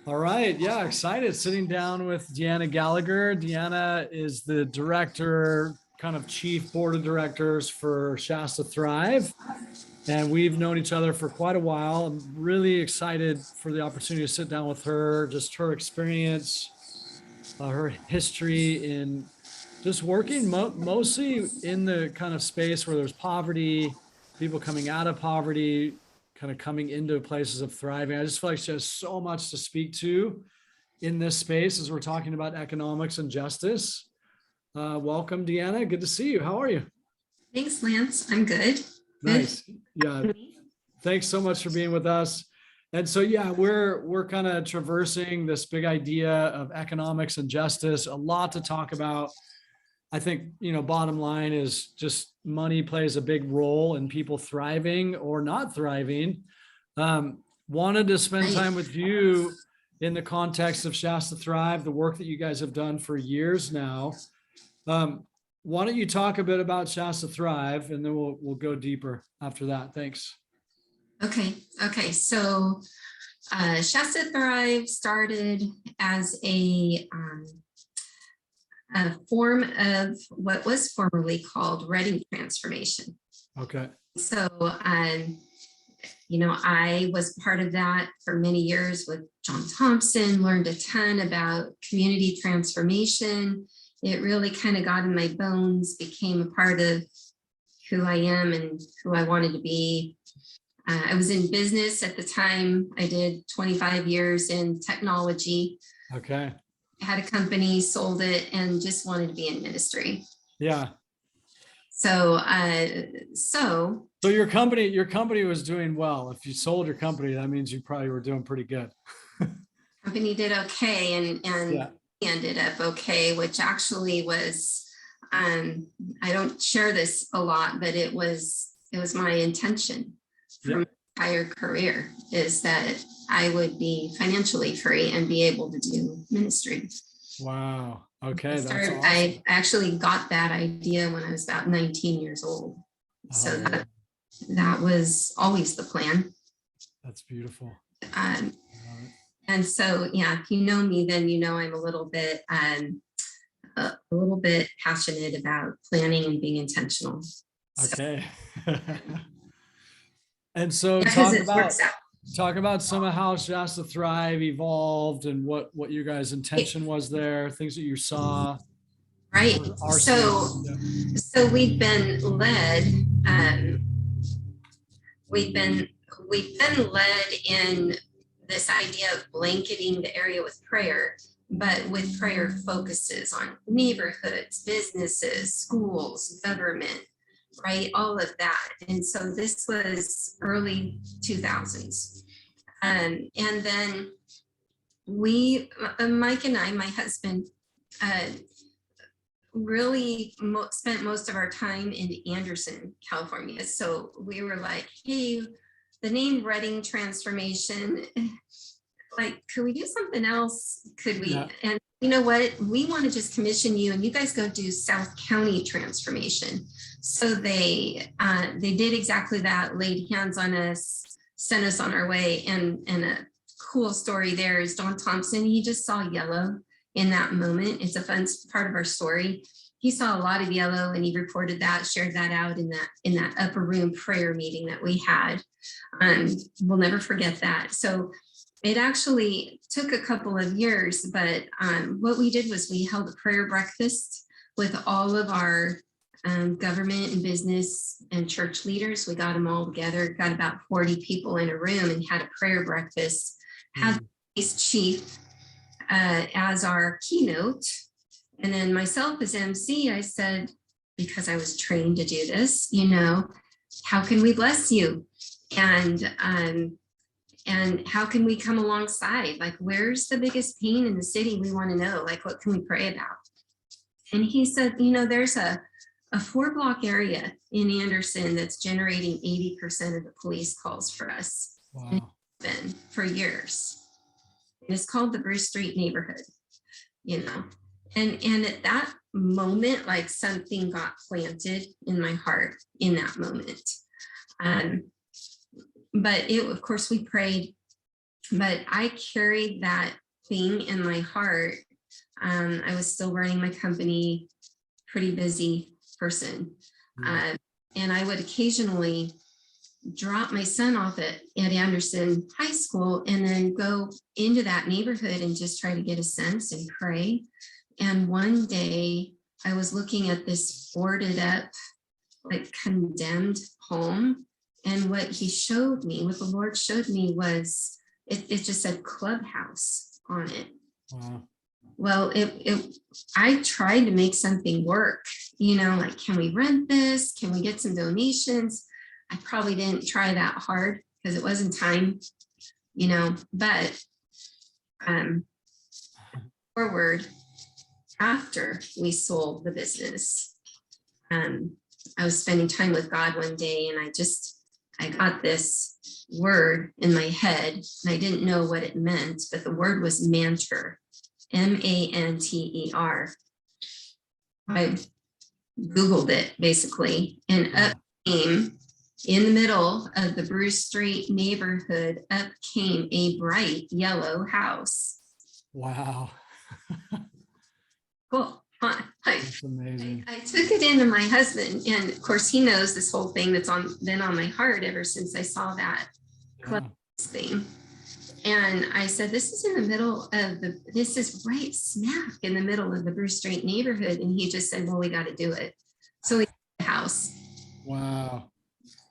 All right. Yeah, excited sitting down with DeAnna Gallagher. DeAnna is the director, kind of chief board of directors for Shasta Thrive. And we've known each other for quite a while. I'm really excited for the opportunity to sit down with her, just her experience, her history in just working mostly in the kind of space where there's poverty, people coming out of poverty, kind of coming into places of thriving. I just feel like she has so much to speak to in this space as we're talking about economics and justice. Welcome, DeAnna. Good to see you. How are you? Thanks, Lance. I'm good. Nice. Yeah. Thanks so much for being with us. And so, yeah, we're kind of traversing this big idea of economics and justice. A lot to talk about. I think, bottom line is just money plays a big role in people thriving or not thriving. Wanted to spend time with you in the context of Shasta Thrive, the work that you guys have done for years now. Why don't you talk a bit about Shasta Thrive, and then we'll go deeper after that. Thanks. Okay. So Shasta Thrive started as a form of what was formerly called Reading Transformation. Okay. So, I was part of that for many years with John Thompson, learned a ton about community transformation. It really kind of got in my bones, became a part of who I am and who I wanted to be. I was in business at the time. I did 25 years in technology. Okay. Had a company, sold it, and just wanted to be in ministry. Yeah. So your company was doing well. If you sold your company, that means you probably were doing pretty good. Company did okay, and yeah. Ended up okay, which actually was, I don't share this a lot, but it was my intention for my entire career, is that I would be financially free and be able to do ministry. Wow. Okay. That's awesome. I actually got that idea when I was about 19 years old. So that was always the plan. That's beautiful. And so, yeah, if you know me, then you know I'm a little bit passionate about planning and being intentional. Okay. And so talk about some of how Shasta Thrive evolved and what your guys' intention was there, things that you saw. Right. So we've been led. We've been led in this idea of blanketing the area with prayer, but with prayer focuses on neighborhoods, businesses, schools, government, right? All of that. And so this was early 2000s. And then Mike and I, my husband, really spent most of our time in Anderson, California. So we were like, hey, the name Reading Transformation, like, could we do something else? Could we? Yeah. And you know what? We want to just commission you, and you guys go do South County Transformation. So they did exactly that, laid hands on us, sent us on our way. And a cool story there is Don Thompson. He just saw yellow in that moment. It's a fun part of our story. He saw a lot of yellow, and he reported that, shared that out in that upper room prayer meeting that we had. We'll never forget that. So it actually took a couple of years, but what we did was we held a prayer breakfast with all of our government and business and church leaders. We got them all together, got about 40 people in a room, and had a prayer breakfast. Had the police chief as our keynote. And then myself as MC, I said, because I was trained to do this, how can we bless you? And how can we come alongside? Like, where's the biggest pain in the city? We want to know, like, what can we pray about? And he said, there's a 4-block area in Anderson that's generating 80% of the police calls for us. Wow. And it's been for years. And it's called the Bruce Street neighborhood, And at that moment, like, something got planted in my heart in that moment. But of course, we prayed But I carried that thing in my heart. I was still running my company, pretty busy person. And I would occasionally drop my son off at Anderson High School and then go into that neighborhood and just try to get a sense and pray. And one day I was looking at this boarded up, like condemned home. And what he showed me, what the Lord showed me was, it just said clubhouse on it. Wow. Well, I tried to make something work, like, can we rent this? Can we get some donations? I probably didn't try that hard because it wasn't time, but forward after we sold the business, I was spending time with God one day and I got this word in my head and I didn't know what it meant, but the word was manter. M-A-N-T-E-R. I Googled it basically, and up came, in the middle of the Bruce Street neighborhood, up came a bright yellow house. Wow. Cool. That's amazing. I took it into my husband, and of course he knows this whole thing that's been on my heart ever since I saw that thing. And I said, this is in the middle of this is right smack in the middle of the Bruce Street neighborhood. And he just said, well, we got to do it. So we got the house. Wow.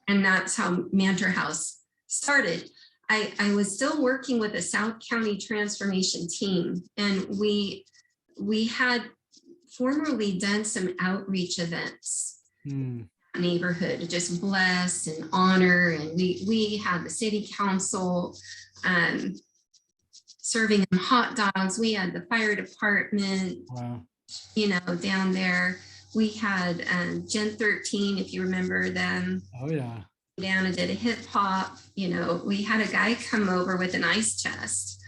And that's how Mantor House started. I was still working with a South County transformation team. And we had formerly done some outreach events. Neighborhood to just bless and honor, and we had the city council serving them hot dogs. We had the fire department. Wow. Down there we had Gen 13, if you remember them. Oh yeah. DeAnna did a hip hop. We had a guy come over with an ice chest.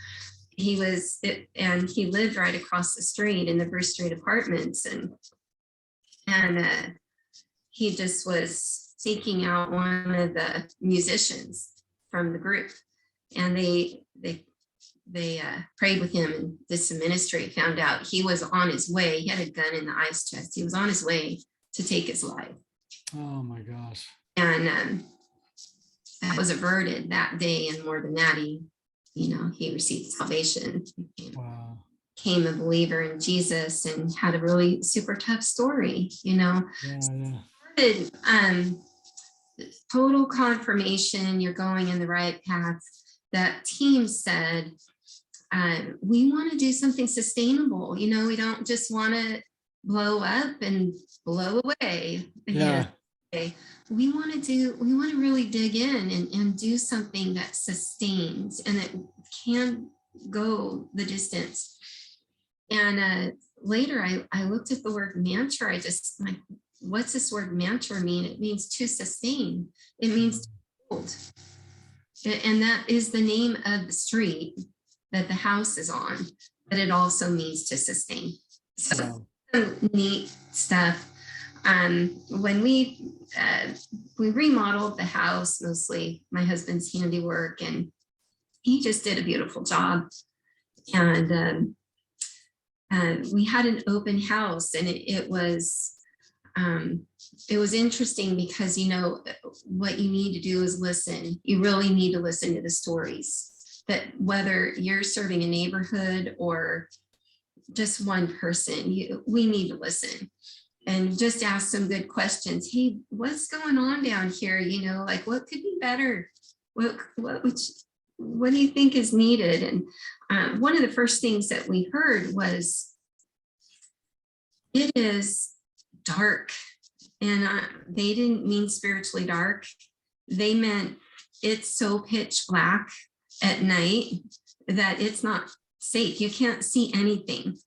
He lived right across the street in the Bruce Street apartments, and he just was seeking out one of the musicians from the group, and they prayed with him and did some ministry. Found out he was on his way. He had a gun in the ice chest. He was on his way to take his life. Oh my gosh. And that was averted that day. And more than that, he received salvation. Wow. Became a believer in Jesus and had a really super tough story. Yeah. Total confirmation you're going in the right path. That team said, we want to do something sustainable. We don't just want to blow up and blow away. Yeah. We want to really dig in and do something that sustains and that can go the distance. And later I looked at the word mantra. I just like, what's this word mantra mean? It means to sustain. It means to hold. And that is the name of the street that the house is on, but it also means to sustain. So neat stuff. When we remodeled the house, mostly my husband's handiwork, and he just did a beautiful job. And we had an open house, and it was interesting because, what you need to do is listen. You really need to listen to the stories, that whether you're serving a neighborhood or just one person, we need to listen and just ask some good questions. Hey, what's going on down here? Like, what could be better? What do you think is needed? And one of the first things that we heard was, it is dark. And they didn't mean spiritually dark. They meant it's so pitch black at night that it's not safe. You can't see anything.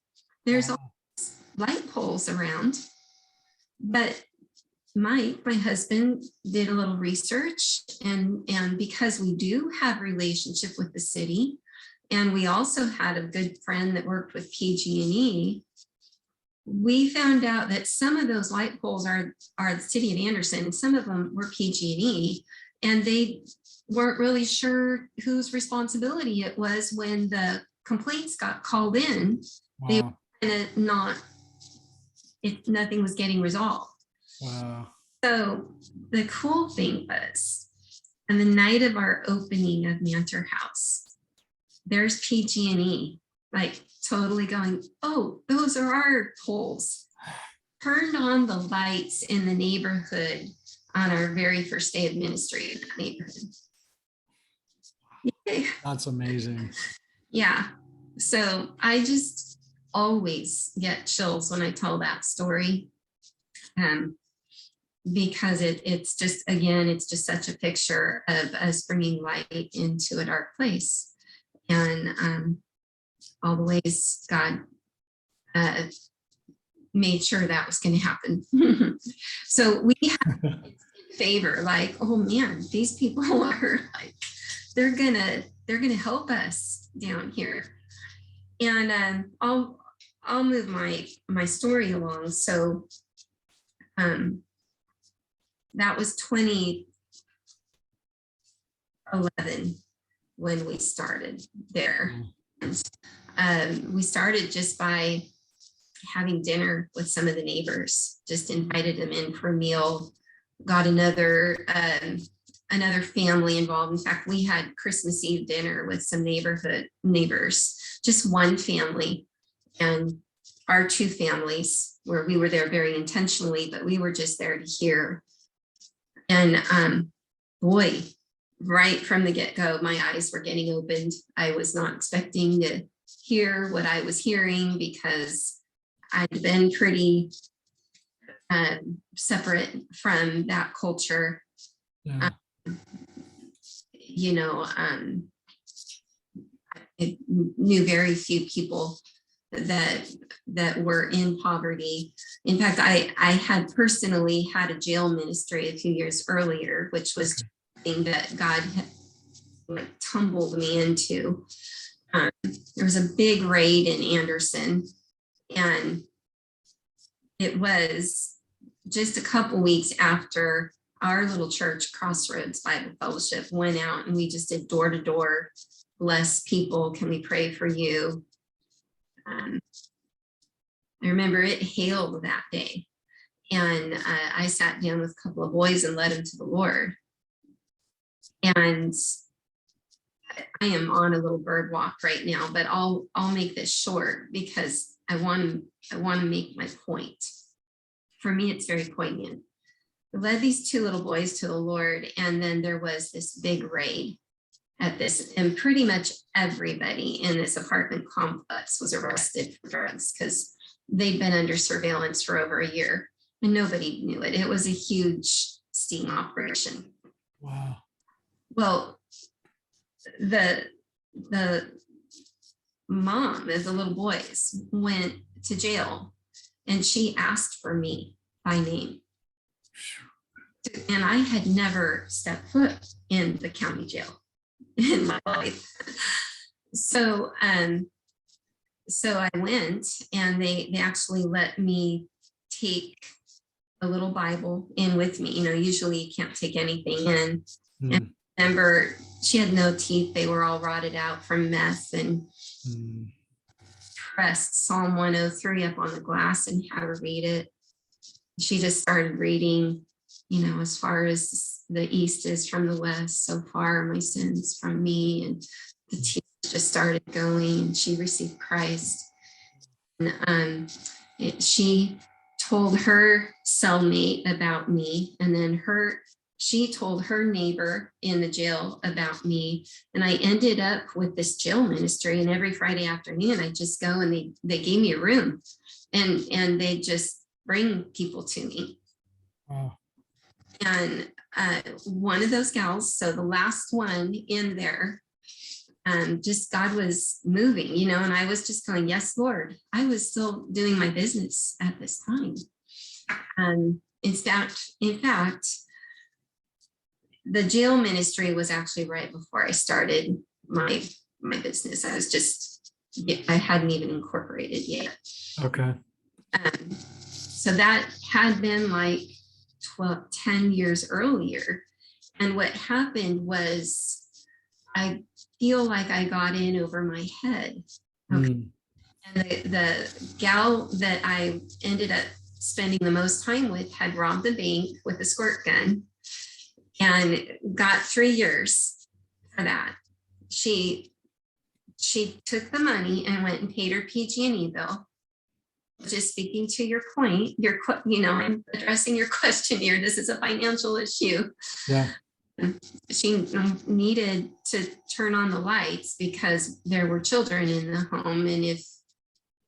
There's all light poles around. But my husband did a little research, and because we do have relationship with the city, and we also had a good friend that worked with PG&E, we found out that some of those light poles are the city of Anderson, and some of them were PG&E, and they weren't really sure whose responsibility it was when the complaints got called in. They were kind of not, if nothing was getting resolved. Wow. So the cool thing was, on the night of our opening of Mantor House, there's PG&E, like totally going, oh, those are our poles. Turned on the lights in the neighborhood on our very first day of ministry in that neighborhood. That's amazing. Yeah. So I just always get chills when I tell that story. Because it's just, again, it's just such a picture of us bringing light into a dark place. And all the ways God made sure that was going to happen. So we have favor, like, oh man, these people are like, they're gonna help us down here. And I'll move my story along. So that was 2011 when we started there. And we started just by having dinner with some of the neighbors, just invited them in for a meal, got another family involved. In fact, we had Christmas Eve dinner with some neighborhood neighbors, just one family and our two families, where we were there very intentionally, but we were just there to hear. And boy, right from the get-go, my eyes were getting opened. I was not expecting to hear what I was hearing, because I'd been pretty separate from that culture. Yeah. I knew very few people that were in poverty. In fact, I had personally had a jail ministry a few years earlier, which was something that God had like tumbled me into. There was a big raid in Anderson, and it was just a couple weeks after our little church, Crossroads Bible Fellowship, went out, and we just did door to door. Bless people. Can we pray for you? I remember it hailed that day, and I sat down with a couple of boys and led them to the Lord. And I am on a little bird walk right now, but I'll make this short because I want to make my point. For me, it's very poignant. I led these two little boys to the Lord, and then there was this big raid at this, and pretty much everybody in this apartment complex was arrested for drugs because they'd been under surveillance for over a year and nobody knew it. It was a huge sting operation. Wow. Well, the mom of the little boys went to jail, and she asked for me by name. And I had never stepped foot in the county jail in my life. So I went, and they actually let me take a little Bible in with me. Usually you can't take anything in. And I remember she had no teeth. They were all rotted out from meth, and pressed Psalm 103 up on the glass and had her read it. She just started reading, as far as the east is from the west, so far are my sins from me. And the tears just started going, and she received Christ. And she told her cellmate about me, and then she told her neighbor in the jail about me. And I ended up with this jail ministry, and every Friday afternoon I just go, and they gave me a room, and they just bring people to me. Wow. And one of those gals, so the last one in there, just God was moving, and I was just going, yes, Lord. I was still doing my business at this time. In fact, the jail ministry was actually right before I started my business. I hadn't even incorporated yet. Okay. So that had been like 10 years earlier. And what happened was, I feel like I got in over my head. Okay. And the gal that I ended up spending the most time with had robbed the bank with a squirt gun and got 3 years for that. She took the money and went and paid her PG&E bill. Just speaking to your point, I'm addressing your question here. This is a financial issue. Yeah. She needed to turn on the lights because there were children in the home. And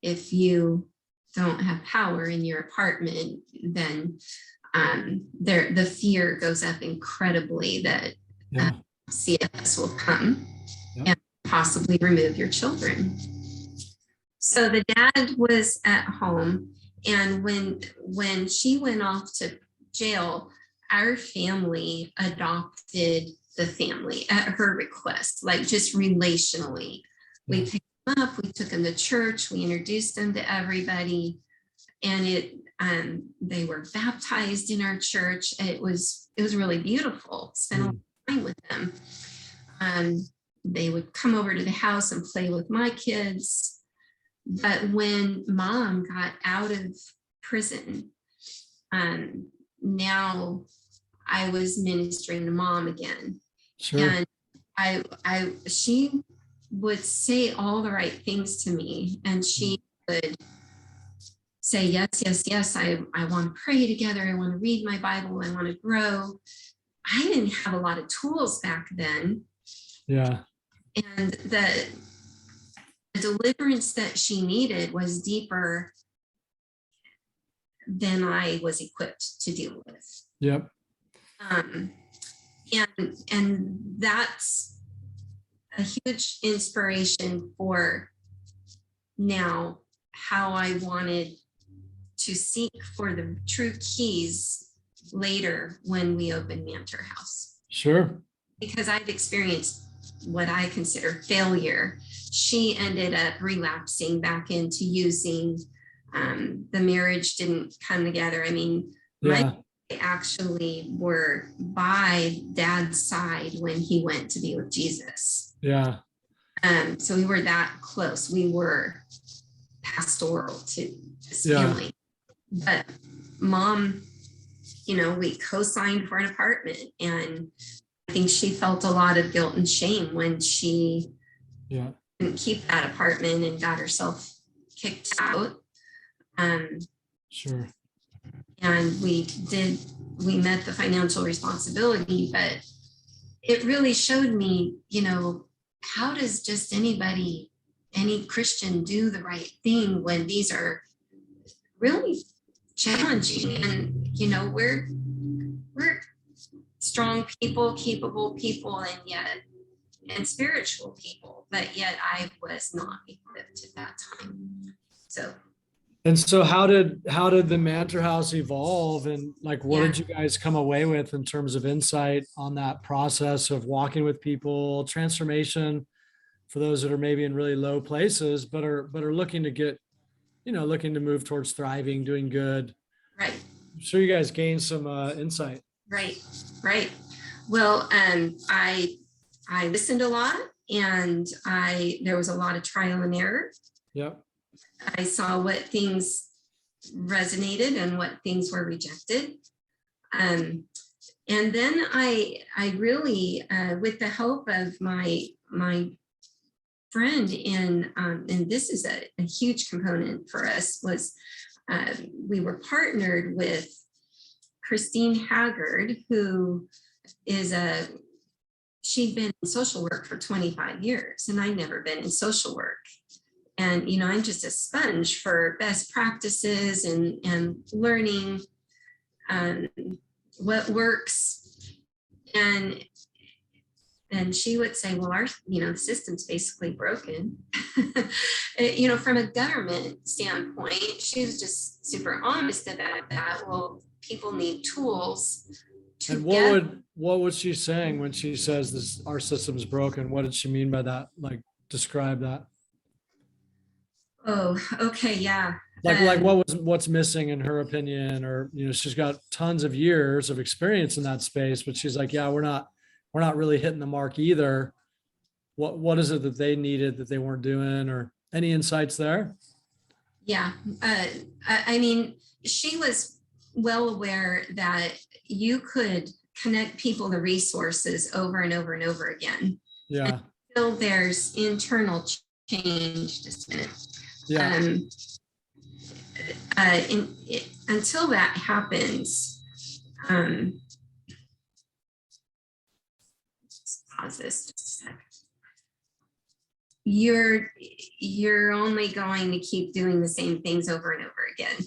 if you don't have power in your apartment, then the fear goes up incredibly that CFS will come and possibly remove your children. So the dad was at home, and when she went off to jail, our family adopted the family at her request, like just relationally. We picked them up, we took them to church, we introduced them to everybody, and they were baptized in our church. It was really beautiful. Spent a lot of time with them. They would come over to the house and play with my kids. But when mom got out of prison, now I was ministering to mom again. Sure. And she would say all the right things to me, and she would say, yes, yes, yes, I want to pray together. I want to read my Bible. I want to grow. I didn't have a lot of tools back then. Yeah. And the deliverance that she needed was deeper than I was equipped to deal with. Yep. And that's a huge inspiration for now how I wanted to seek for the true keys later when we open Mantor House. Sure. Because I've experienced what I consider failure. She ended up relapsing back into using. The marriage didn't come together. I mean, my actually were by dad's side when he went to be with Jesus. Yeah. So we were that close. We were pastoral to his family. But mom, we co-signed for an apartment, and I think she felt a lot of guilt and shame when she didn't keep that apartment and got herself kicked out. Sure. And we met the financial responsibility, but it really showed me, how does just any Christian do the right thing when these are really challenging? And, we're strong people, capable people, and spiritual people, but yet I was not equipped at that time. So how did the Mantor House evolve, and what did you guys come away with in terms of insight on that process of walking with people, transformation for those that are maybe in really low places, but are looking to get, looking to move towards thriving, doing good. Right. I'm sure you guys gained some insight. Right. Well, I listened a lot, and there was a lot of trial and error. Yep. I saw what things resonated and what things were rejected. And then I really, with the help of my friend and this is a huge component for us, was we were partnered with Christine Haggard, who is she'd been in social work for 25 years, and I'd never been in social work. And, I'm just a sponge for best practices and learning what works. And she would say, well, our, the system's basically broken. From a government standpoint, she was just super honest about that. Well, people need tools. And what was she saying when she says our system's broken? What did she mean by that? Describe that. Oh, okay. Yeah. Like what's missing in her opinion, or she's got tons of years of experience in that space, but she's like, yeah, we're not really hitting the mark either. What is it that they needed that they weren't doing, or any insights there? Yeah. I mean, she was well aware that you could connect people to resources over and over and over again. Yeah. Until there's internal change. Just a minute. Yeah. Until that happens, pause this just a second. You're only going to keep doing the same things over and over again.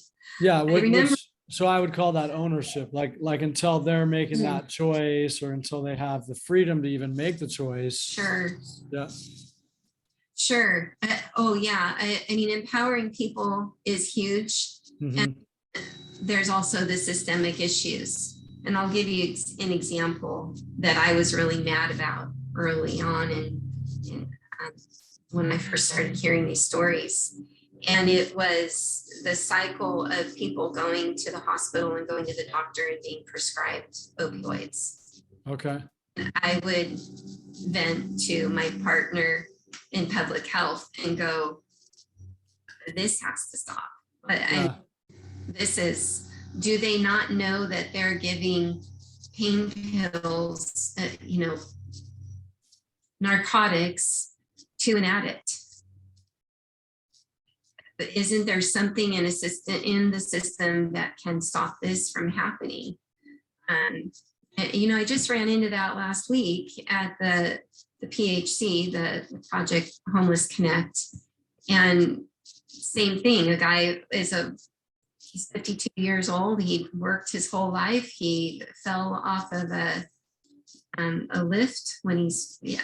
Yeah. Remember, So I would call that ownership, like until they're making that choice, or until they have the freedom to even make the choice. Sure. Yeah. Sure. Oh yeah. I mean, empowering people is huge. Mm-hmm. And there's also the systemic issues. And I'll give you an example that I was really mad about early on when I first started hearing these stories. And it was the cycle of people going to the hospital and going to the doctor and being prescribed opioids. Okay. I would vent to my partner in public health and go, this has to stop. But do they not know that they're giving pain pills, narcotics to an addict? But isn't there something in the system that can stop this from happening? I just ran into that last week at the PHC, the Project Homeless Connect, and same thing. A guy he's 52 years old. He worked his whole life. He fell off of a lift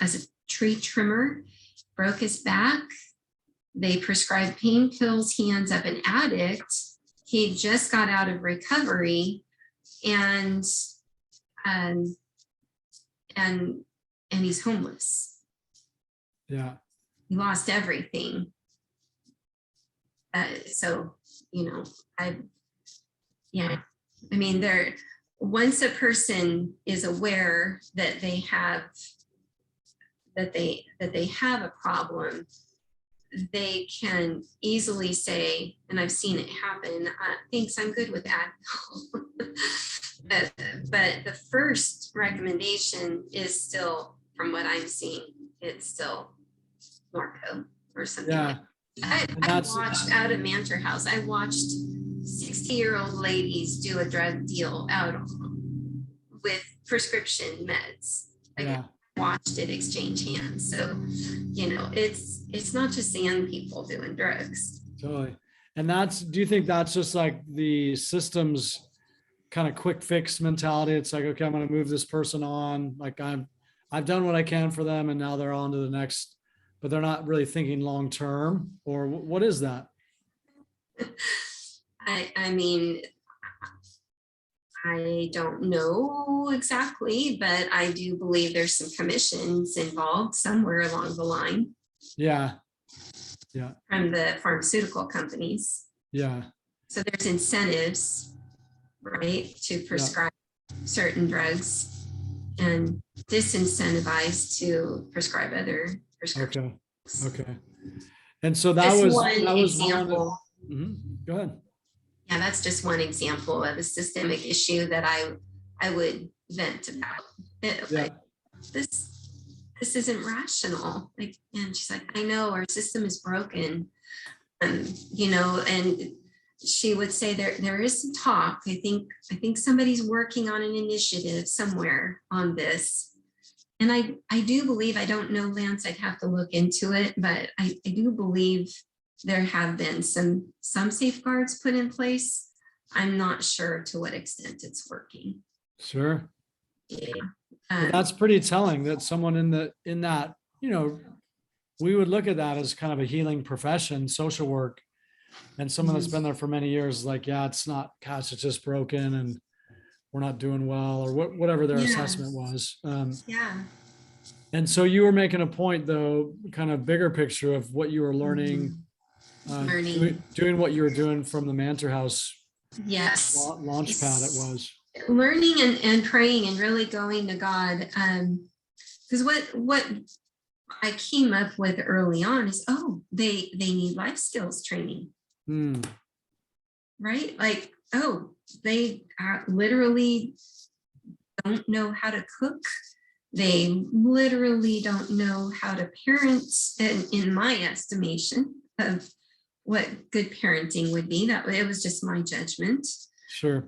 as a tree trimmer, broke his back. They prescribed pain pills. He ends up an addict. He just got out of recovery, and he's homeless. Yeah. He lost everything. Once a person is aware that they have a problem, they can easily say, and I've seen it happen, thanks, I'm good with that. but the first recommendation is still, from what I'm seeing, it's still Norco or something. Yeah. I watched out of Mantor House. I watched 60-year-old ladies do a drug deal out with prescription meds. I watched it exchange hands. So, it's not just the young people doing drugs. Totally. And do you think that's just like the system's kind of quick fix mentality? It's like, okay, I'm going to move this person on. Like I've done what I can for them, and now they're on to the next, but they're not really thinking long-term, or what is that? I mean, I don't know exactly, but I do believe there's some commissions involved somewhere along the line. Yeah. Yeah. From the pharmaceutical companies. Yeah. So there's incentives, right, to prescribe certain drugs and disincentivize to prescribe other prescriptions. Okay. And so that was example. Go ahead. Yeah, that's just one example of a systemic issue that I would vent about. Like, this isn't rational. Like, and she's like, I know our system is broken. And she would say there is some talk. I think somebody's working on an initiative somewhere on this. And I do believe, I don't know, Lance, I'd have to look into it, but I do believe there have been some safeguards put in place. I'm not sure to what extent it's working. Sure. Yeah. Well, that's pretty telling that someone in that, we would look at that as kind of a healing profession, social work, and someone that's been there for many years, like, yeah, it's not, gosh, it's just broken and we're not doing well, or whatever their assessment was. And so you were making a point, though, kind of bigger picture of what you were learning learning. Doing what you were doing from the Mantor House Yes. launch pad, it was. Learning and praying and really going to God. Because what I came up with early on is, they need life skills training. Right? Like, they literally don't know how to cook. They literally don't know how to parent, in my estimation of what good parenting would be. That it was just my judgment. Sure.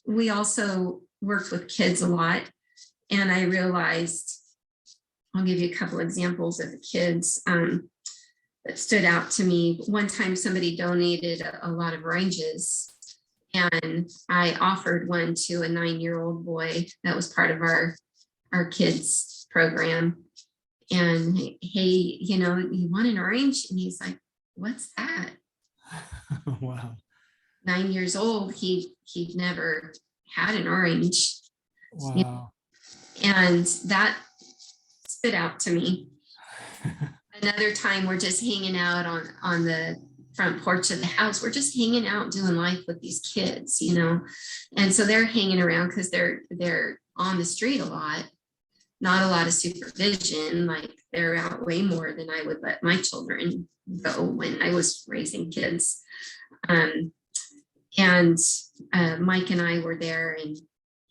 We also worked with kids a lot, and I realized, I'll give you a couple examples of the kids that stood out to me. One time somebody donated a lot of oranges, and I offered one to a 9-year-old boy that was part of our kids program. And hey, you want an orange? And he's like, what's that? Wow. 9 years old, he'd never had an orange. Wow. And that stood out to me. Another time we're just hanging out on the front porch of the house. We're just hanging out doing life with these kids, and so they're hanging around because they're on the street a lot, not a lot of supervision. Like, they're out way more than I would let my children go when I was raising kids. And Mike and I were there,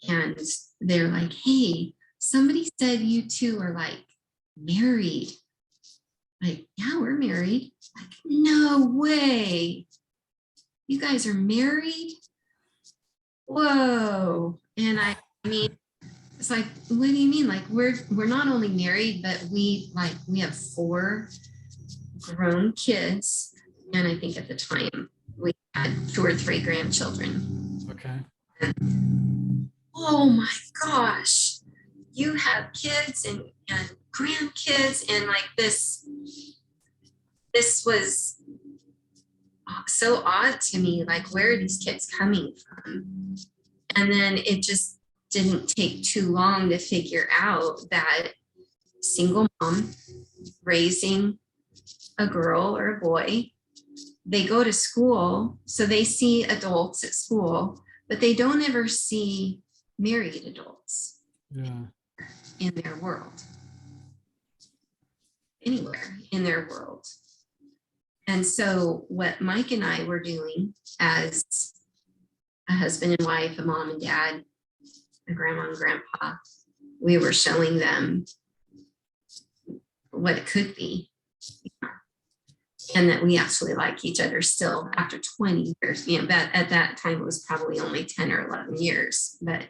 and they're like, hey, somebody said you two are like married. Like, yeah, we're married. Like, no way. You guys are married? Whoa. And I mean, it's like, what do you mean? Like, we're not only married, but we have 4 grown kids. And I think at the time we had 2 or 3 grandchildren. Okay. And, oh my gosh, you have kids and grandkids, and like this was so odd to me. Like, where are these kids coming from? And then it just didn't take too long to figure out that single mom raising a girl or a boy, they go to school, so they see adults at school, but they don't ever see married adults in their world, anywhere in their world. And so what Mike and I were doing as a husband and wife, a mom and dad, a grandma and grandpa, we were showing them what it could be, and that we actually like each other still after 20 years. That at that time it was probably only 10 or 11 years, but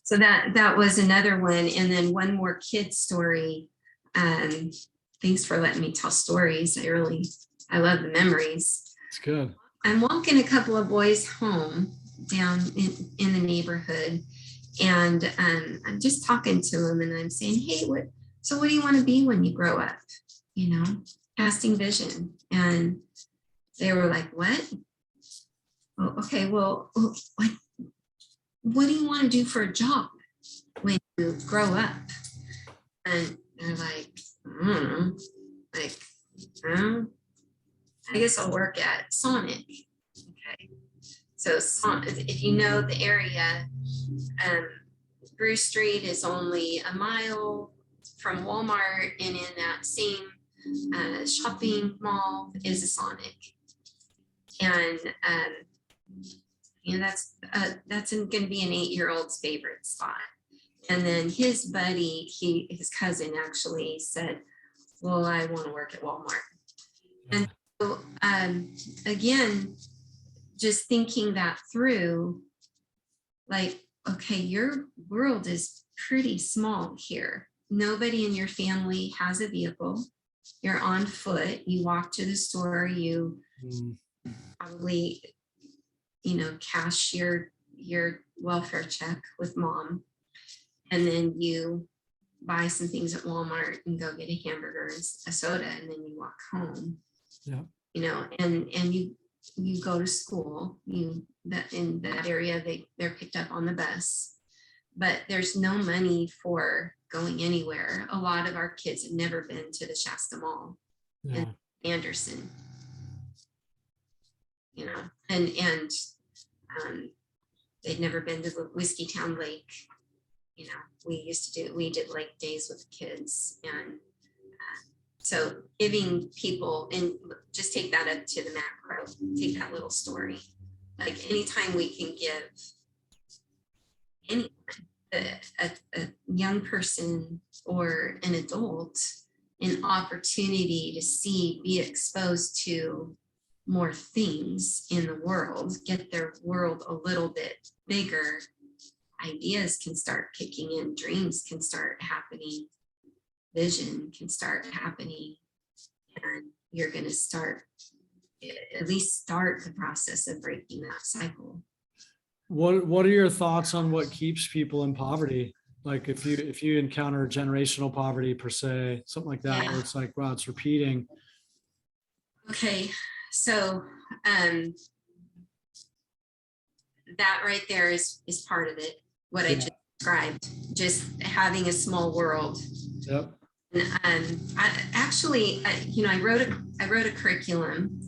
so that was another one. And then one more kid story. Thanks for letting me tell stories. I love the memories. It's good. I'm walking a couple of boys home down in the neighborhood, and I'm just talking to them, and I'm saying, hey, what do you want to be when you grow up? Casting vision. And they were like, what? Oh, okay, well, what do you want to do for a job when you grow up? And they're like, I don't know. Like, I guess I'll work at Sonic. Okay. So if you know the area, Bruce Street is only a mile from Walmart, and in that same shopping mall is a Sonic. And that's going to be an 8-year-old's favorite spot. And then his buddy, his cousin actually said, well, I want to work at Walmart. And so again, just thinking that through, like, okay, your world is pretty small here. Nobody in your family has a vehicle. You're on foot. You walk to the store. You probably, cash your welfare check with mom. And then you buy some things at Walmart and go get a hamburger and a soda, and then you walk home. Yeah. And you go to school. That in that area they're picked up on the bus, but there's no money for going anywhere. A lot of our kids have never been to the Shasta Mall Yeah. in Anderson, and they'd never been to the Whiskey Town Lake. We did lake days with kids, and so giving people, and just take that up to the macro, take that little story. Like anytime we can give anyone, a young person or an adult, an opportunity to be exposed to more things in the world, get their world a little bit bigger, ideas can start kicking in, dreams can start happening, vision can start happening, and you're going to at least start the process of breaking that cycle. What are your thoughts on what keeps people in poverty? Like if you encounter generational poverty per se, something like that, where it's like, wow, it's repeating. Okay, so that right there is part of it. What I just described, just having a small world. Yep. And I wrote a curriculum.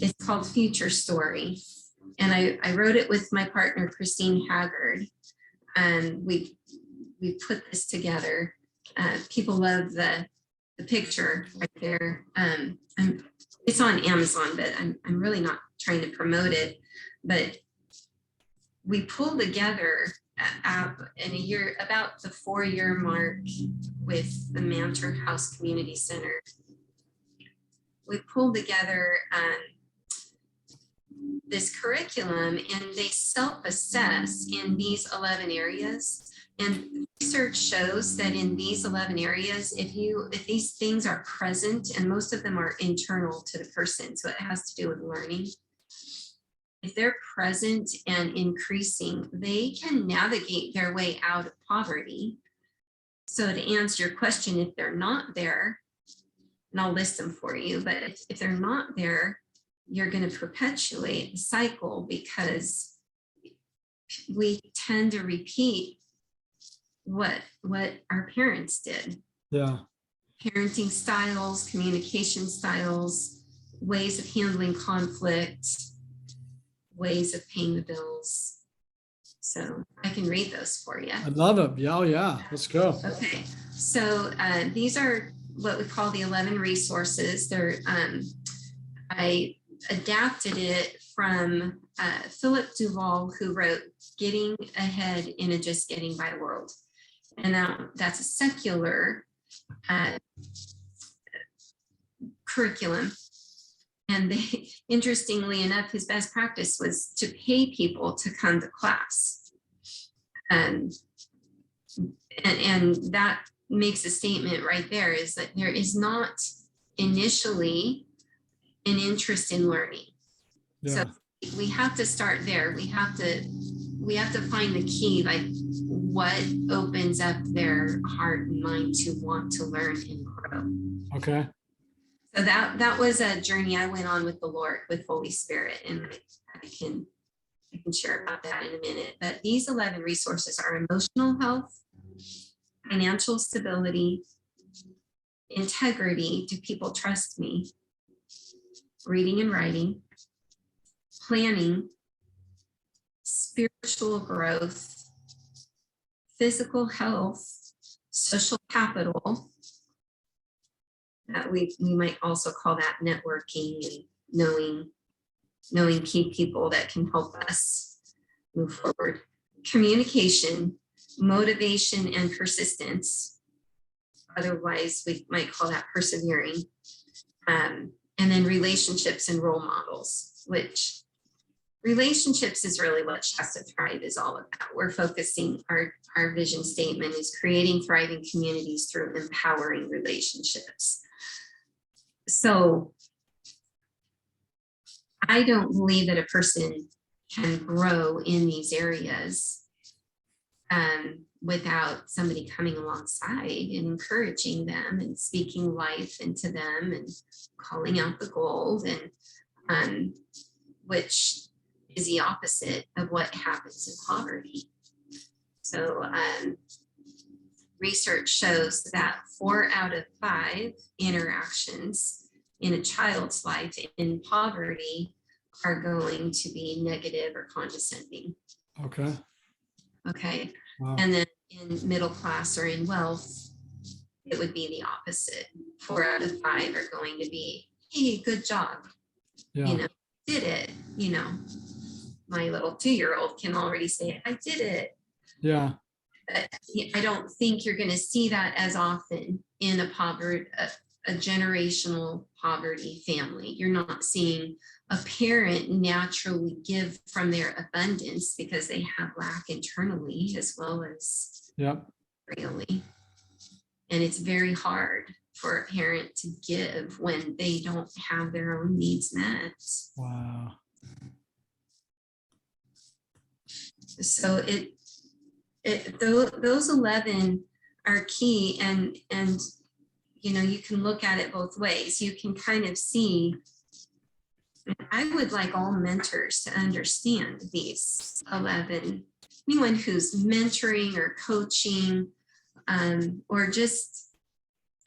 It's called Future Story, and I wrote it with my partner Christine Haggard, and we put this together. People love the picture right there. It's on Amazon, but I'm really not trying to promote it. But we pulled together in a year, about the 4-year mark, with the Mantor House Community Center. We pulled together this curriculum, and they self-assess in these 11 areas. And research shows that in these 11 areas, if these things are present, and most of them are internal to the person, so it has to do with learning. If they're present and increasing, they can navigate their way out of poverty. So to answer your question, if they're not there, and I'll list them for you, but if they're not there, you're going to perpetuate the cycle, because we tend to repeat what our parents did. Yeah. Parenting styles, communication styles, ways of handling conflict, ways of paying the bills. So I can read those for you. I'd love it. Yeah, yeah. Let's go. Okay. So these are what we call the 11 resources. They're I adapted it from Philip Duvall, who wrote Getting Ahead in a Just Getting By World. And that's a secular curriculum. And interestingly enough, his best practice was to pay people to come to class. And that makes a statement right there, is that there is not initially an interest in learning. Yeah. So we have to start there. We have to find the key, like what opens up their heart and mind to want to learn and grow. Okay. So that was a journey I went on with the Lord, with Holy Spirit, and I can share about that in a minute. But these 11 resources are emotional health, financial stability, integrity, do people trust me, reading and writing, planning, spiritual growth, physical health, social capital, that we might also call that networking and knowing key people that can help us move forward, communication, motivation, and persistence. Otherwise, we might call that persevering. And then relationships and role models, which relationships is really what Shasta Thrive is all about. We're focusing, our vision statement is creating thriving communities through empowering relationships. So I don't believe that a person can grow in these areas without somebody coming alongside and encouraging them and speaking life into them and calling out the gold, and which is the opposite of what happens in poverty. So research shows that 4 out of 5 interactions in a child's life in poverty are going to be negative or condescending. Okay. Okay. Wow. And then in middle class or in wealth, it would be the opposite. 4 out of 5 are going to be, hey, good job. Yeah. You know, did it. You know, my little 2-year-old can already say, I did it. Yeah. I don't think you're going to see that as often in a generational poverty family. You're not seeing a parent naturally give from their abundance because they have lack internally as well as really. And it's very hard for a parent to give when they don't have their own needs met. Wow. So those 11 are key, and you know, you can look at it both ways. You can kind of see, I would like all mentors to understand these 11. Anyone who's mentoring or coaching, or just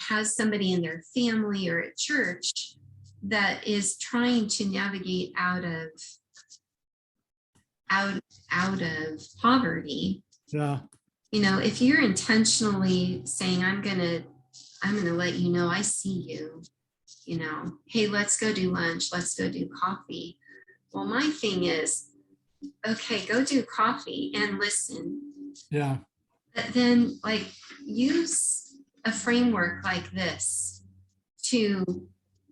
has somebody in their family or at church that is trying to navigate out of poverty. Yeah. You know, if you're intentionally saying, I'm gonna let you know I see you, you know, hey, let's go do lunch, let's go do coffee. Well, my thing is, okay, go do coffee and listen. Yeah. But then, like, use a framework like this to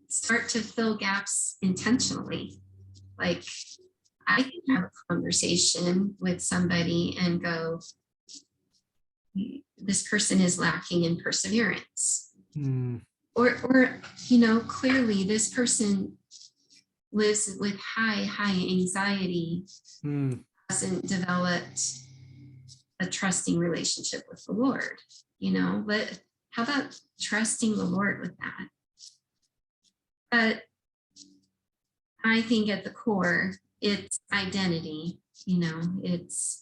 start to fill gaps intentionally. Like, I can have a conversation with somebody and go, this person is lacking in perseverance. Or, you know, clearly this person lives with high anxiety, hasn't developed a trusting relationship with the Lord, you know, but how about trusting the Lord with that? But I think at the core, it's identity, you know, it's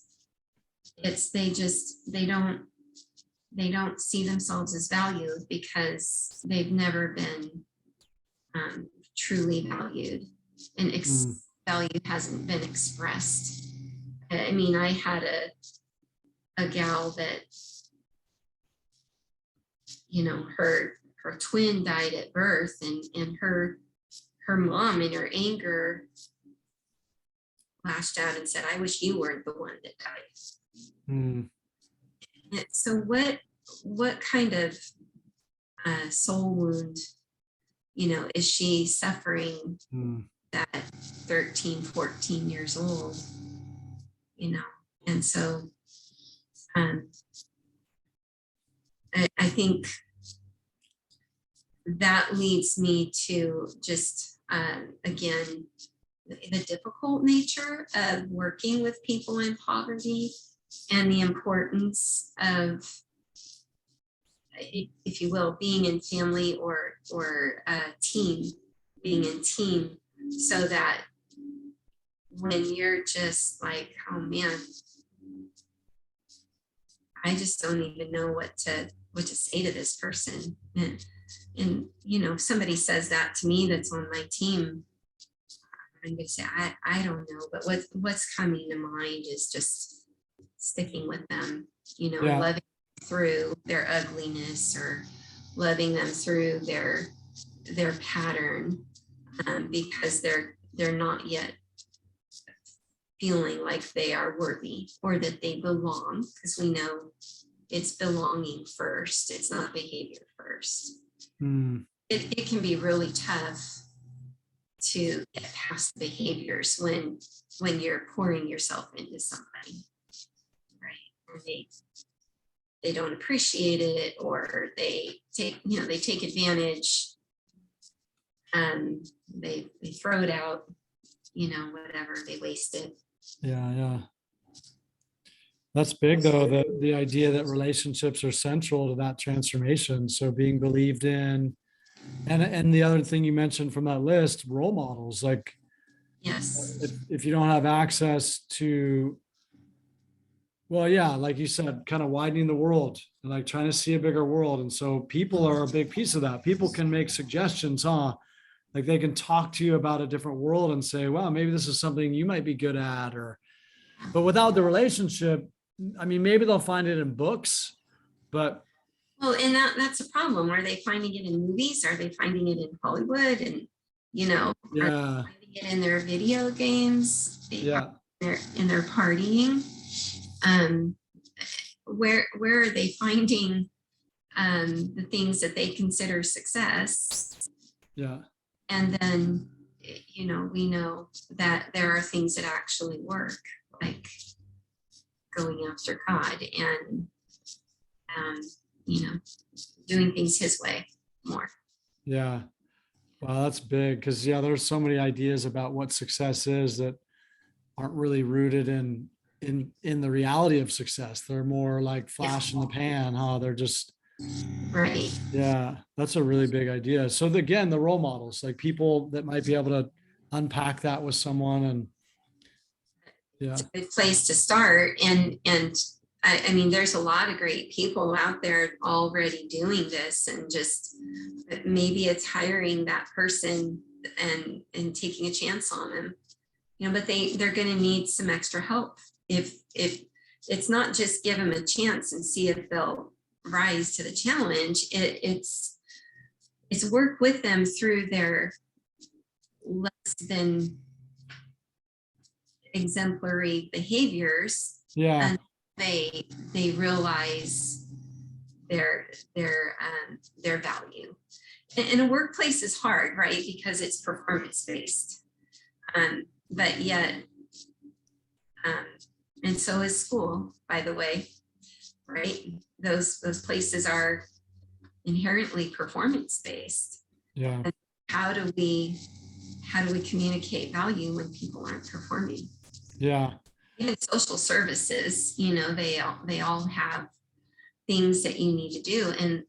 they don't see themselves as valued because they've never been truly valued, and value hasn't been expressed. I mean, I had a gal that, you know, her twin died at birth, and her mom in her anger lashed out and said, I wish you weren't the one that died. So what kind of soul wound, you know, is she suffering at 13, 14 years old, you know? And so I think that leads me to just, again, the difficult nature of working with people in poverty and the importance of, if you will, being in family or team, being in team, so that when you're just like, oh man, I just don't even know what to say to this person. And you know, if somebody says that to me that's on my team, I'm going to say, I don't know, but what's coming to mind is just sticking with them, you know, loving through their ugliness, or loving them through their pattern, because they're not yet feeling like they are worthy or that they belong, because we know it's belonging first, it's not behavior first. It can be really tough to get past the behaviors when you're pouring yourself into somebody, right? Or they don't appreciate it, or they take advantage, they throw it out, you know, whatever, they waste it. Yeah. That's big though, the idea that relationships are central to that transformation. So being believed in, and the other thing you mentioned from that list, role models. Like, yes, if you don't have access to Well, yeah, like you said, kind of widening the world and like trying to see a bigger world. And so people are a big piece of that. People can make suggestions, huh? Like they can talk to you about a different world and say, well, maybe this is something you might be good at, or, but without the relationship, I mean, maybe they'll find it in books, but Well, and that's a problem. Are they finding it in movies? Are they finding it in Hollywood? And, are they yeah, finding it in their video games? yeah, In their partying? Um, where are they finding the things that they consider success? yeah, And then, we know that there are things that actually work, like going after God and, um, you know, doing things his way more. yeah. Wow, that's big because yeah, there's so many ideas about what success is that aren't really rooted in the reality of success. They're more like flash in the pan, huh? They're just Right. yeah, that's a really big idea. So again, the role models, like people that might be able to unpack that with someone and yeah, It's a good place to start. And I mean, there's a lot of great people out there already doing this, and just maybe it's hiring that person and taking a chance on them, but they're going to need some extra help. If it's not just give them a chance and see if they'll rise to the challenge, it's work with them through their less than exemplary behaviors, yeah, and they realize their value. And a workplace is hard, right? Because it's performance based, but yet, and so is school, by the way, right? Those places are inherently performance based. yeah, And how do we communicate value when people aren't performing? yeah, Even social services, they all have things that you need to do. And,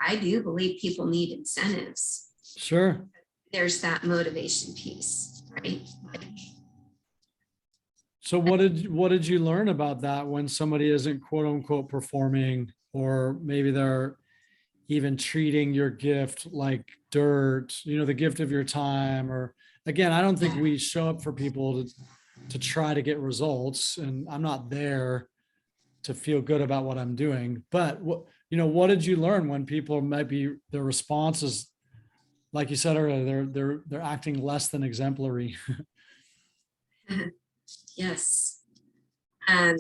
I do believe people need incentives. sure. There's that motivation piece, right? So what did you learn about that when somebody isn't quote unquote performing, or maybe they're even treating your gift like dirt, the gift of your time, or again, I don't think we show up for people to try to get results, and I'm not there to feel good about what I'm doing. But what did you learn when people might be their response is like you said earlier, they're acting less than exemplary. Yes. Um,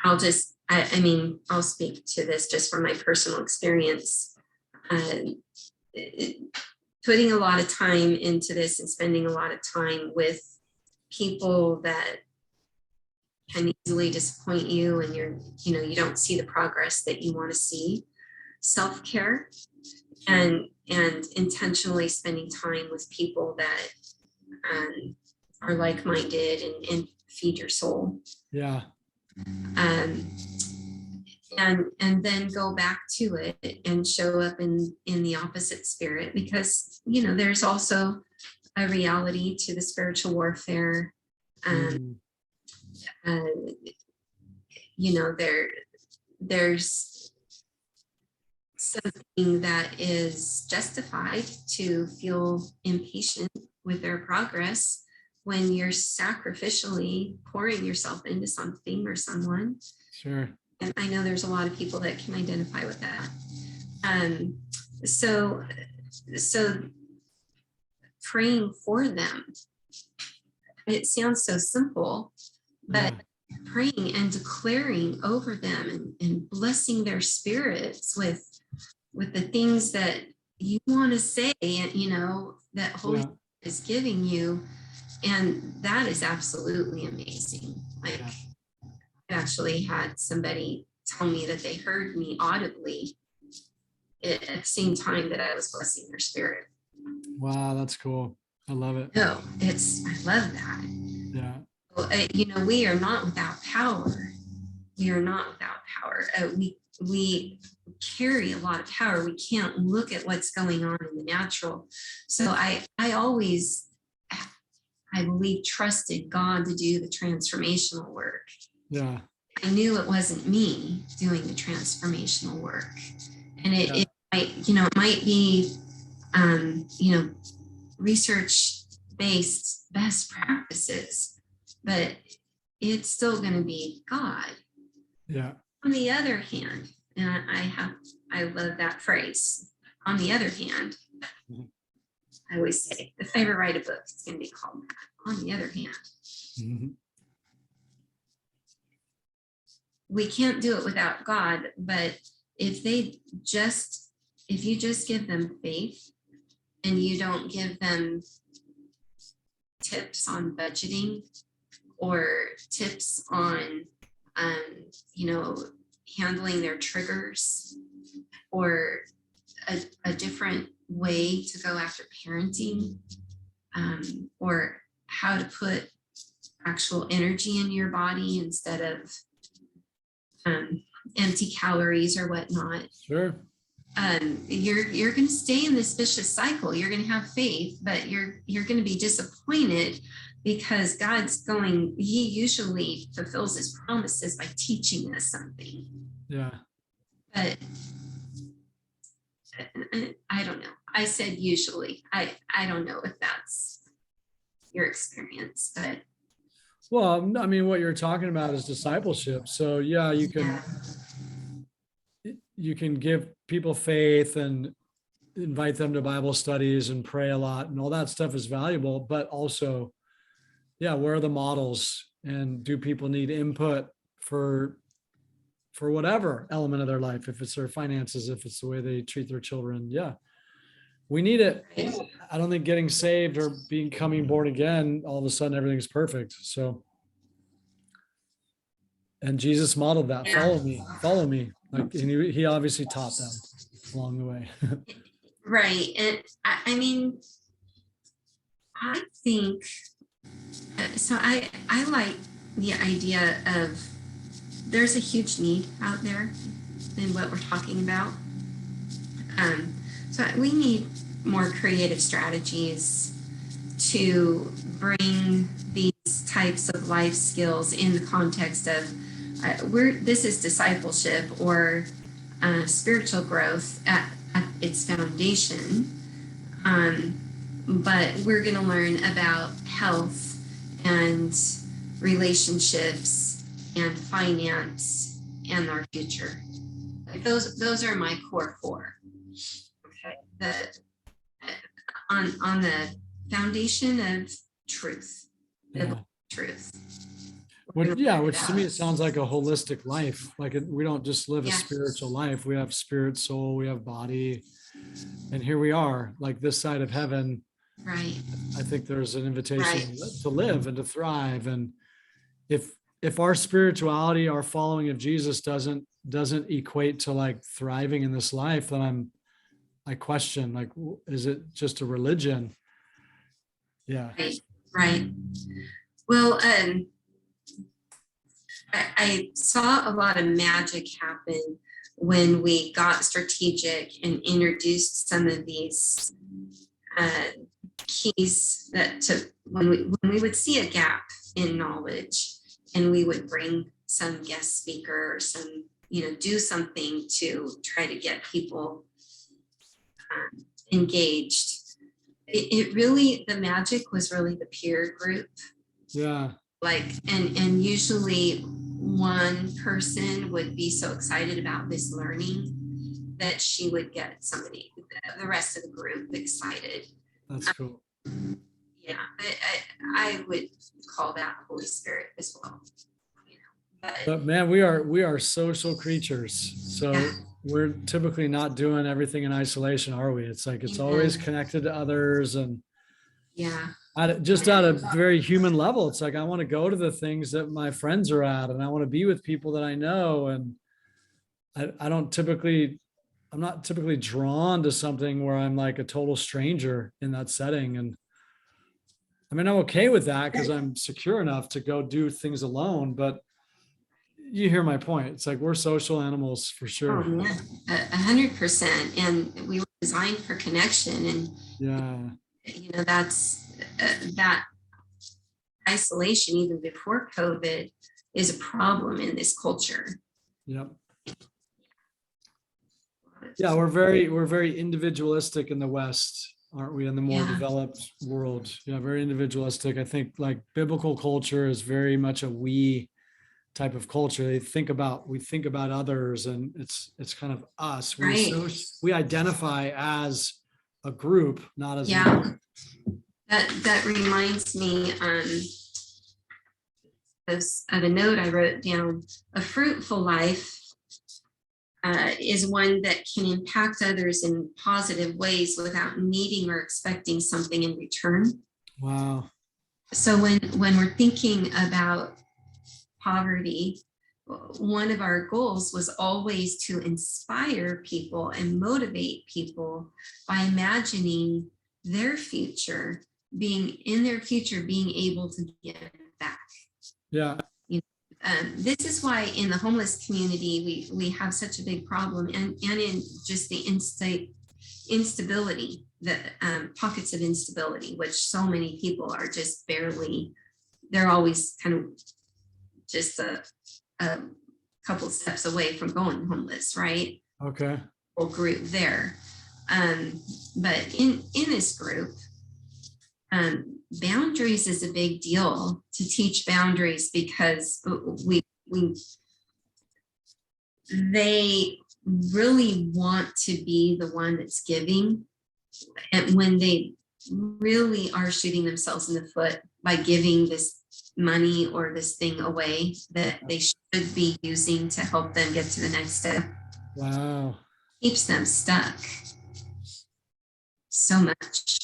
I mean, I'll speak to this just from my personal experience. Um, Putting a lot of time into this and spending a lot of time with people that can easily disappoint you, and you don't see the progress that you want to see. Self-care and intentionally spending time with people that are like-minded and feed your soul. Yeah, Um, and then go back to it and show up in the opposite spirit, because there's also a reality to the spiritual warfare. mm, There's something that is justified to feel impatient with their progress when you're sacrificially pouring yourself into something or someone. sure. And I know there's a lot of people that can identify with that. So praying for them, it sounds so simple, but Yeah, praying and declaring over them and blessing their spirits with the things that you want to say, that Holy yeah, Spirit is giving you. And that is absolutely amazing. Like, yeah. I actually had somebody tell me that they heard me audibly at the same time that I was blessing their spirit. Wow, that's cool. I love it. No, I love that. Yeah, Well, we are not without power. We are not without power. We carry a lot of power. We can't look at what's going on in the natural. So I always I believe, trusted God to do the transformational work. Yeah. I knew it wasn't me doing the transformational work. And it might, it might be, research-based best practices, but it's still going to be God. Yeah. On the other hand, and I love that phrase. On the other hand, I always say, if I ever write a book, it's going to be called that. On the other hand, we can't do it without God, but if you just give them faith and you don't give them tips on budgeting or tips on, handling their triggers or a different way to go after parenting, or how to put actual energy in your body instead of empty calories or whatnot. Sure. You're going to stay in this vicious cycle. You're going to have faith, but you're going to be disappointed because he usually fulfills his promises by teaching us something. Yeah. But I don't know. I said usually. I don't know if that's your experience, but. Well, I mean, what you're talking about is discipleship. So yeah, you can give people faith and invite them to Bible studies and pray a lot, and all that stuff is valuable, but also, yeah, where are the models, and do people need input for whatever element of their life? If it's their finances, if it's the way they treat their children. Yeah, we need it. I don't think getting saved or becoming born again, all of a sudden everything's perfect. So, and Jesus modeled that. Follow me. Like, and he obviously taught them along the way. Right. And I mean, I think, so I like the idea of there's a huge need out there in what we're talking about. So we need more creative strategies to bring these types of life skills in the context of this is discipleship or spiritual growth at its foundation. But we're going to learn about health and relationships and finance and our future. Those are my core four. Okay. On the foundation of truth, biblical truth. Which to me, it sounds like a holistic life. Like we don't just live a spiritual life. We have spirit, soul, we have body. And here we are, like this side of heaven. Right. I think there's an invitation to live and to thrive. And if our spirituality, our following of Jesus doesn't equate to like thriving in this life, then I question, like, is it just a religion? Yeah. Right. Well, I saw a lot of magic happen when we got strategic and introduced some of these keys when we would see a gap in knowledge and we would bring some guest speaker or some, do something to try to get people engaged. It really, the magic was really the peer group. Yeah. Like, and usually one person would be so excited about this learning that she would get the rest of the group excited. That's cool. Yeah, I would call that Holy Spirit as well. But man, we are social creatures. So we're typically not doing everything in isolation, are we? It's like, it's always connected to others. And just at a very human level, it's like, I want to go to the things that my friends are at, and I want to be with people that I know. And I'm not typically drawn to something where I'm like a total stranger in that setting. And I mean, I'm okay with that because I'm secure enough to go do things alone, but you hear my point. It's like, we're social animals for sure. Oh, yeah, 100%. And we were designed for connection. And that's that isolation, even before COVID, is a problem in this culture. Yep. Yeah, we're very individualistic in the West, aren't we? In the more Yeah. developed world. Yeah, very individualistic. I think like biblical culture is very much a we type of culture. We think about others, and it's kind of us. Right. We identify as a group, not as Yeah. an That reminds me of a note I wrote down. A fruitful life is one that can impact others in positive ways without needing or expecting something in return. Wow. So when we're thinking about poverty, one of our goals was always to inspire people and motivate people by imagining their future, being able to give back. Yeah. This is why in the homeless community, we have such a big problem, and in just the instability, the pockets of instability, which so many people are just barely, they're always kind of just a couple steps away from going homeless, right? Okay. Whole group there. But in this group, boundaries is a big deal, to teach boundaries, because they really want to be the one that's giving, and when they really are shooting themselves in the foot by giving this money or this thing away that they should be using to help them get to the next step. Wow. Keeps them stuck so much.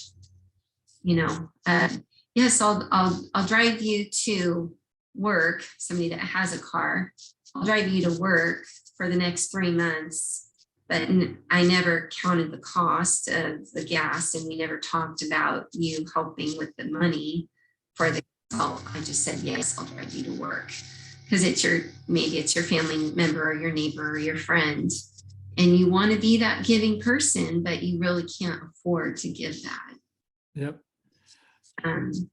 Yes, I'll drive you to work. Somebody that has a car, I'll drive you to work for the next 3 months, but I never counted the cost of the gas, and we never talked about you helping with the money for the. I just said, yes, I'll drive you to work, because maybe it's your family member or your neighbor or your friend, and you want to be that giving person, but you really can't afford to give that. Yep.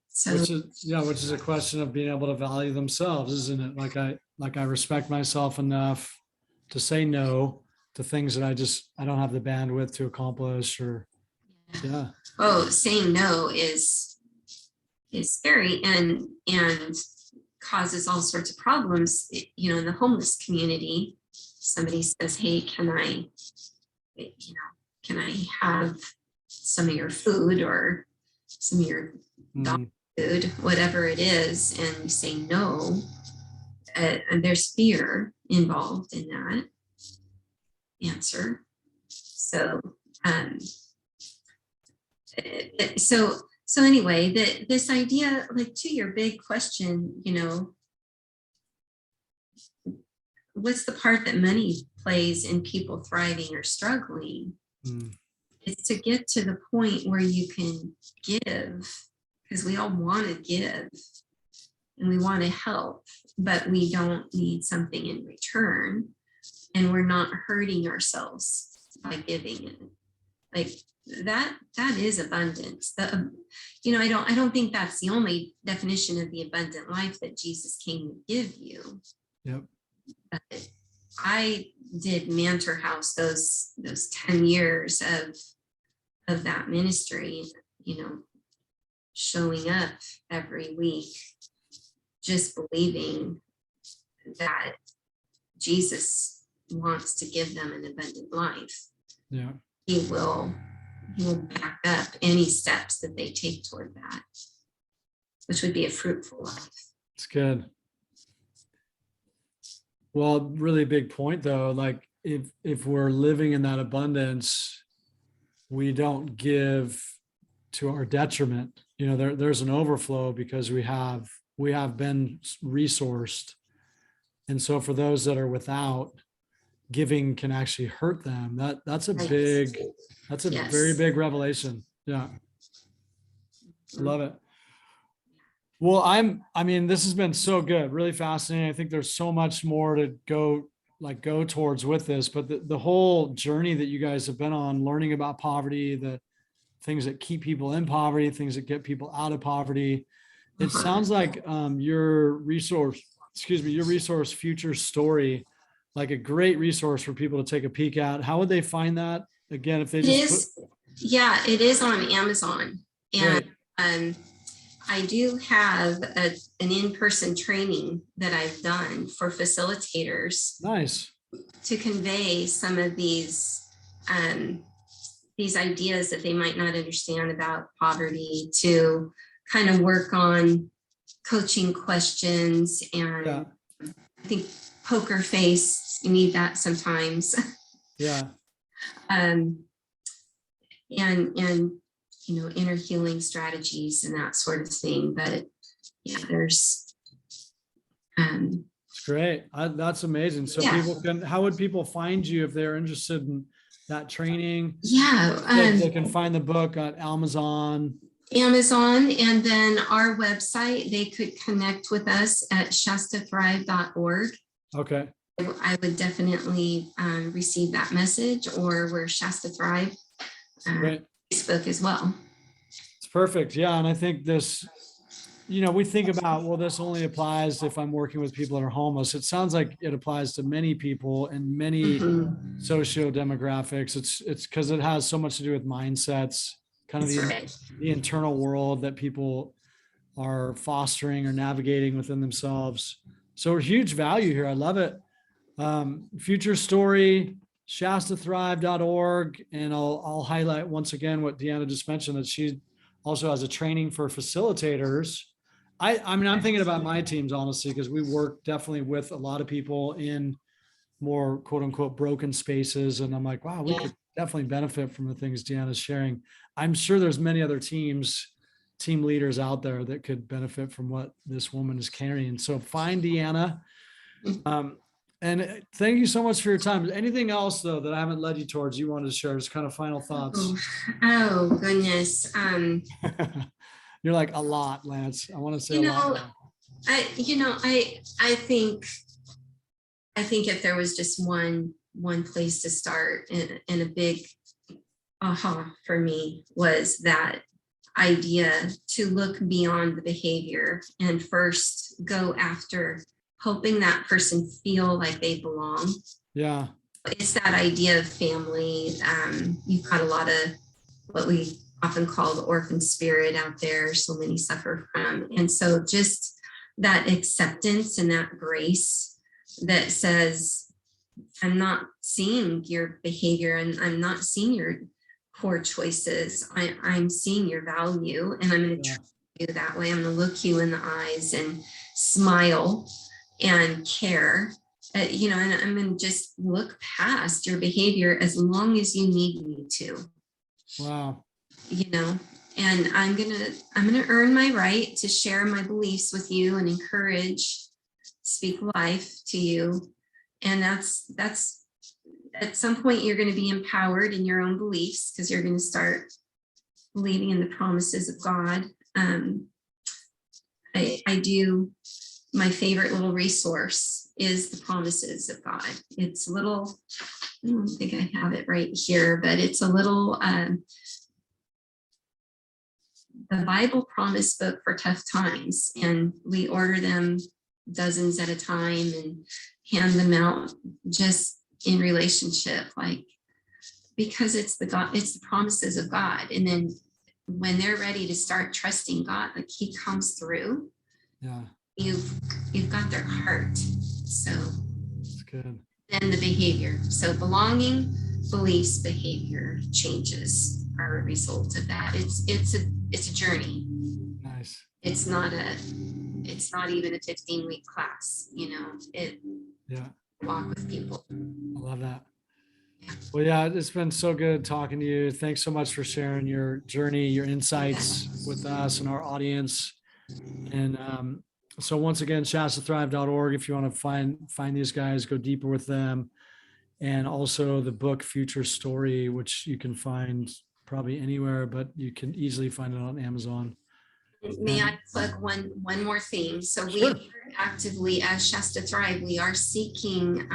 So which is a question of being able to value themselves, isn't it? Like I respect myself enough to say no to things that I don't have the bandwidth to accomplish, or yeah. Oh, saying no is scary and causes all sorts of problems. In the homeless community, somebody says, hey, can I have some of your food or some of your dog food, whatever it is, and you say no, and there's fear involved in that answer. So so anyway, this idea, like, to your big question, what's the part that money plays in people thriving or struggling? It's to get to the point where you can give, because we all want to give and we want to help, but we don't need something in return, and we're not hurting ourselves by giving it. Like that is abundance. I don't think that's the only definition of the abundant life that Jesus came to give you. Yep. But I did Mentor House those 10 years of that ministry, showing up every week, just believing that Jesus wants to give them an abundant life. Yeah. He will back up any steps that they take toward that, which would be a fruitful life. It's good. Well, really big point though. Like if we're living in that abundance, we don't give to our detriment. There's an overflow because we have been resourced. And so for those that are without, giving can actually hurt them. That's a Yes. very big revelation. Yeah. Love it. Well, this has been so good, really fascinating. I think there's so much more to go towards with this, but the whole journey that you guys have been on, learning about poverty, the things that keep people in poverty, things that get people out of poverty, It sounds like your resource, your resource Future Story, like a great resource for people to take a peek at. How would they find that? Again, if they It just is, yeah, it is on Amazon. And Great. I do have an in-person training that I've done for facilitators Nice. to convey some of these ideas that they might not understand about poverty, to kind of work on coaching questions. And Yeah. I think poker face, you need that sometimes. Yeah. And you know, inner healing strategies and that sort of thing. But yeah, there's It's great. That's amazing. So yeah. people can, how would people find you if they're interested in that training? Yeah, They can find the book at Amazon. Amazon, and then our website. They could connect with us at shastathrive.org. Okay. I would definitely receive that message, or we're Shasta Thrive Facebook as well. It's perfect. Yeah. And I think this, you know, we think about, well, this only applies if I'm working with people that are homeless. It sounds like it applies to many people and many socio demographics. It's because it has so much to do with mindsets, kind of the internal world that people are fostering or navigating within themselves. So huge value here. I love it. Future Story, shastathrive.org. And I'll highlight once again what DeAnna just mentioned, that she also has a training for facilitators. I mean, I'm thinking about my teams, honestly, because we work definitely with a lot of people in more quote unquote broken spaces. And I'm like, wow, we could definitely benefit from the things DeAnna's sharing. I'm sure there's many other team leaders out there that could benefit from what this woman is carrying. So find DeAnna. And thank you so much for your time. Anything else though that I haven't led you towards you wanted to share? Just kind of final thoughts. Oh goodness. You're like a lot, Lance. I want to say you a know, lot. I think if there was just one place to start, and a big aha for me was that idea to look beyond the behavior and first go after helping that person feel like they belong. Yeah. It's that idea of family. You've got a lot of what we often call the orphan spirit out there, so many suffer from. And so just that acceptance and that grace that says, I'm not seeing your behavior and I'm not seeing your poor choices. I'm seeing your value, and I'm going to treat you that way. I'm going to look you in the eyes and smile and care, and I'm going to just look past your behavior as long as you need me to. Wow. And I'm going to earn my right to share my beliefs with you and encourage, speak life to you. And that's at some point you're going to be empowered in your own beliefs, because you're going to start believing in the promises of God. I do, my favorite little resource is the promises of God. It's a little, I don't think I have it right here, but it's a little, the Bible promise book for tough times. And we order them dozens at a time and hand them out just in relationship, like, because it's the promises of God. And then when they're ready to start trusting God, like He comes through, you've got their heart. So that's good. Then the behavior. So belonging, beliefs, behavior changes are a result of that. It's a journey. Nice. It's not even a 15-week class, walk with people. I love that. Well, yeah, it's been so good talking to you. Thanks so much for sharing your journey, your insights with us and our audience. And so once again, shastathrive.org, if you want to find these guys, go deeper with them. And also the book Future Story, which you can find probably anywhere, but you can easily find it on Amazon. May I plug one more thing? So we are actively, as Shasta Thrive, we are seeking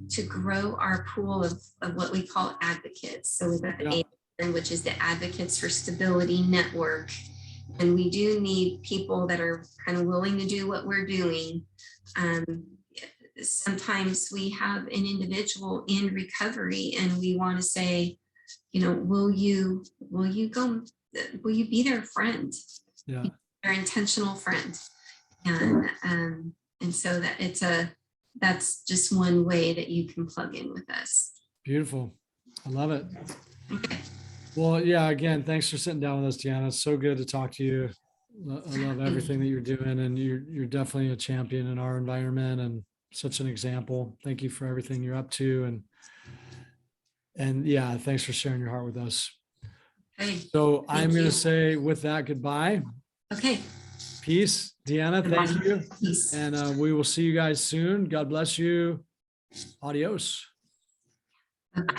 to grow our pool of what we call advocates. So we've got the AIN, which is the Advocates for Stability Network. And we do need people that are kind of willing to do what we're doing. Sometimes we have an individual in recovery and we want to say, you know, will you be their friend? Yeah. Their intentional friend. And so that's just one way that you can plug in with us. Beautiful. I love it. Okay. Well, yeah, again, thanks for sitting down with us, DeAnna. It's so good to talk to you. I love everything that you're doing, and you're definitely a champion in our environment and such an example. Thank you for everything you're up to. And yeah, thanks for sharing your heart with us. Okay. So I'm going you. to say with that, goodbye. Okay. Peace. DeAnna, thank you. Peace. And we will see you guys soon. God bless you. Adios. Okay.